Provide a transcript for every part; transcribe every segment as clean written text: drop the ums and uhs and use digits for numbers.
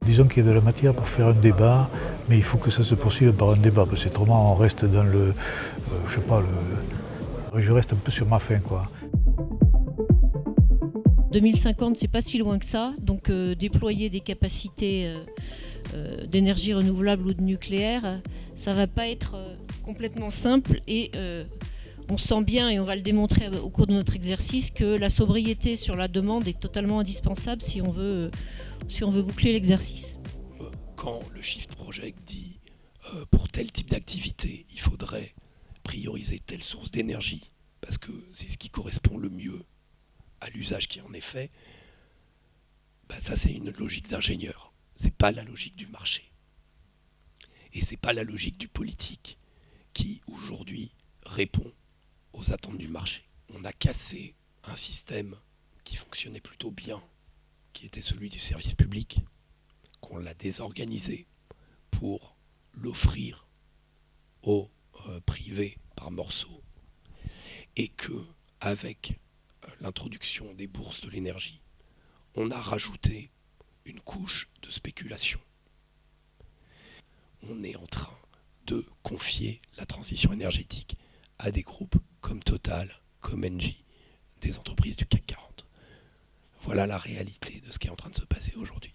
Disons qu'il y a de la matière pour faire un débat, mais il faut que ça se poursuive par un débat, parce que autrement on reste dans le, je sais pas, je reste un peu sur ma faim, quoi. 2050, c'est pas si loin que ça, donc déployer des capacités d'énergie renouvelable ou de nucléaire, ça va pas être complètement simple et on sent bien, et on va le démontrer au cours de notre exercice, que la sobriété sur la demande est totalement indispensable si on veut boucler l'exercice. Quand le Shift Project dit pour tel type d'activité, il faudrait prioriser telle source d'énergie, parce que c'est ce qui correspond le mieux à l'usage qui en est fait, ça c'est une logique d'ingénieur. C'est pas la logique du marché. Et c'est pas la logique du politique qui aujourd'hui répond aux attentes du marché. On a cassé un système qui fonctionnait plutôt bien, qui était celui du service public, qu'on l'a désorganisé pour l'offrir au privé par morceaux, et que avec l'introduction des bourses de l'énergie, on a rajouté une couche de spéculation. On est en train de confier la transition énergétique à des groupes comme Total, comme Engie, des entreprises du CAC 40. Voilà la réalité de ce qui est en train de se passer aujourd'hui.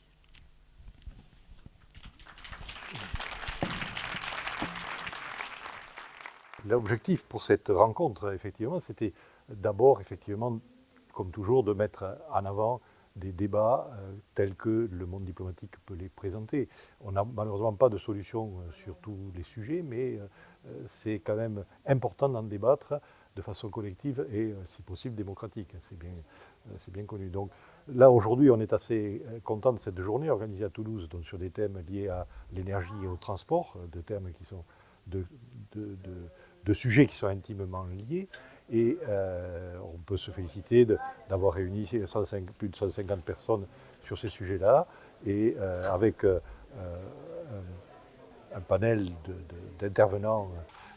L'objectif pour cette rencontre, effectivement, c'était d'abord, effectivement, comme toujours, de mettre en avant des débats tels que le monde diplomatique peut les présenter. On n'a malheureusement pas de solution sur tous les sujets, mais c'est quand même important d'en débattre de façon collective et, si possible, démocratique. C'est bien connu. Donc là, aujourd'hui, on est assez content de cette journée organisée à Toulouse, donc sur des thèmes liés à l'énergie et au transport, de thèmes qui sont de sujets qui sont intimement liés. Et on peut se féliciter d'avoir réuni plus de 150 personnes sur ces sujets-là, et avec un panel d'intervenants.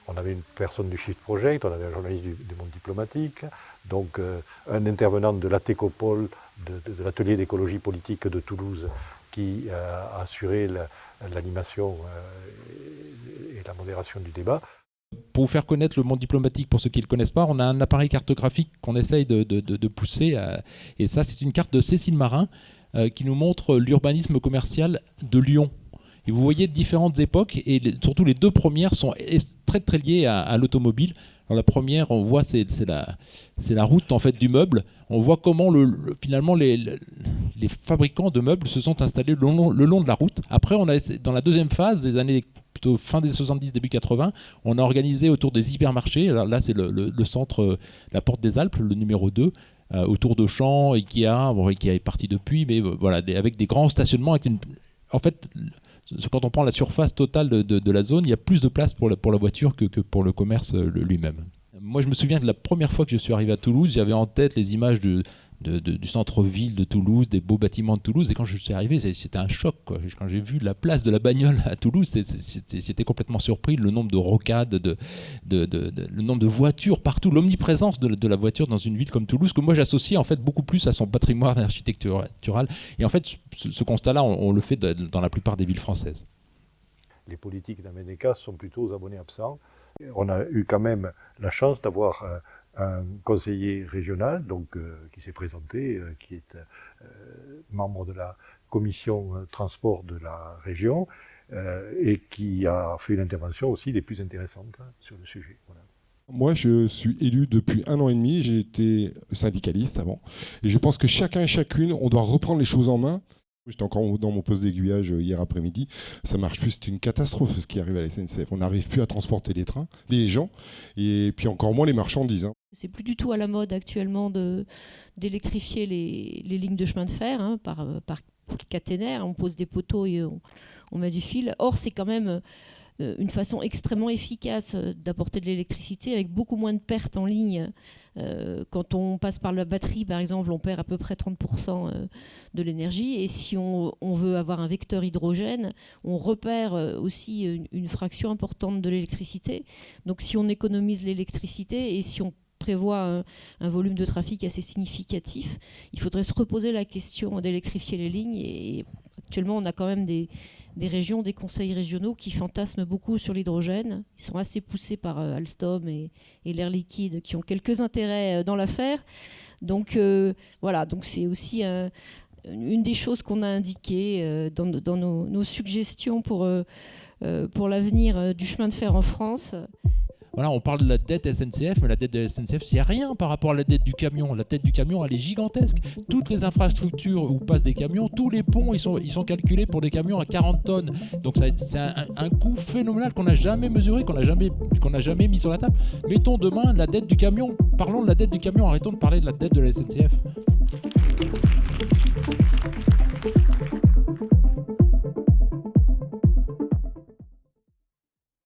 On avait une personne du Shift Project, on avait un journaliste du monde diplomatique, donc un intervenant de l'ATECOPOL, de l'atelier d'écologie politique de Toulouse, qui a assuré l'animation et la modération du débat. Pour vous faire connaître le monde diplomatique, pour ceux qui ne le connaissent pas, on a un appareil cartographique qu'on essaye de pousser. Et ça, c'est une carte de Cécile Marin qui nous montre l'urbanisme commercial de Lyon. Et vous voyez différentes époques, et surtout les deux premières sont très très liées à l'automobile. Alors la première, on voit, c'est la route en fait du meuble. On voit comment finalement les fabricants de meubles se sont installés le long de la route. Après, on a, dans la deuxième phase, des années plutôt fin des 70, début 80, on a organisé autour des hypermarchés. Alors là, c'est le centre, la Porte des Alpes, le numéro 2, autour d'Auchan, Ikea, Ikea est parti depuis, mais voilà, avec des grands stationnements. En fait, quand on prend la surface totale de la zone, il y a plus de place pour la voiture que pour le commerce lui-même. Moi, je me souviens de la première fois que je suis arrivé à Toulouse, j'avais en tête les images du centre-ville de Toulouse, des beaux bâtiments de Toulouse, et quand je suis arrivé, c'était un choc, quoi. Quand j'ai vu la place de la bagnole à Toulouse, j'étais complètement surpris, le nombre de rocades, le nombre de voitures partout, l'omniprésence de la voiture dans une ville comme Toulouse, que moi j'associe en fait beaucoup plus à son patrimoine architectural. Et en fait, ce constat-là, on le fait dans la plupart des villes françaises. Les politiques d'Aménéca sont plutôt aux abonnés absents. On a eu quand même la chance d'avoir un conseiller régional qui s'est présenté, qui est membre de la commission transport de la région, et qui a fait une intervention aussi des plus intéressantes sur le sujet. Voilà. Moi, je suis élu depuis 1 an et demi, j'ai été syndicaliste avant, et je pense que chacun et chacune, on doit reprendre les choses en main. J'étais encore dans mon poste d'aiguillage hier après-midi. Ça marche plus, c'est une catastrophe ce qui arrive à la SNCF. On n'arrive plus à transporter les gens, et puis encore moins les marchandises. C'est plus du tout à la mode actuellement d'électrifier les lignes de chemin de fer par caténaire. On pose des poteaux et on met du fil. Or, c'est quand même une façon extrêmement efficace d'apporter de l'électricité avec beaucoup moins de pertes en ligne. Quand on passe par la batterie, par exemple, on perd à peu près 30% de l'énergie. Et si on veut avoir un vecteur hydrogène, on repère aussi une fraction importante de l'électricité. Donc si on économise l'électricité et si on prévoit un volume de trafic assez significatif, il faudrait se reposer la question d'électrifier les lignes. Et Actuellement, on a quand même des régions, des conseils régionaux qui fantasment beaucoup sur l'hydrogène. Ils sont assez poussés par Alstom et l'Air Liquide qui ont quelques intérêts dans l'affaire. Donc voilà, donc c'est aussi une des choses qu'on a indiquées dans nos suggestions pour l'avenir du chemin de fer en France. Voilà, on parle de la dette SNCF, mais la dette de la SNCF, c'est rien par rapport à la dette du camion. La dette du camion, elle est gigantesque. Toutes les infrastructures où passent des camions, tous les ponts, ils sont calculés pour des camions à 40 tonnes. Donc c'est un coût phénoménal qu'on n'a jamais mesuré, qu'on n'a jamais mis sur la table. Mettons demain la dette du camion. Parlons de la dette du camion, arrêtons de parler de la dette de la SNCF.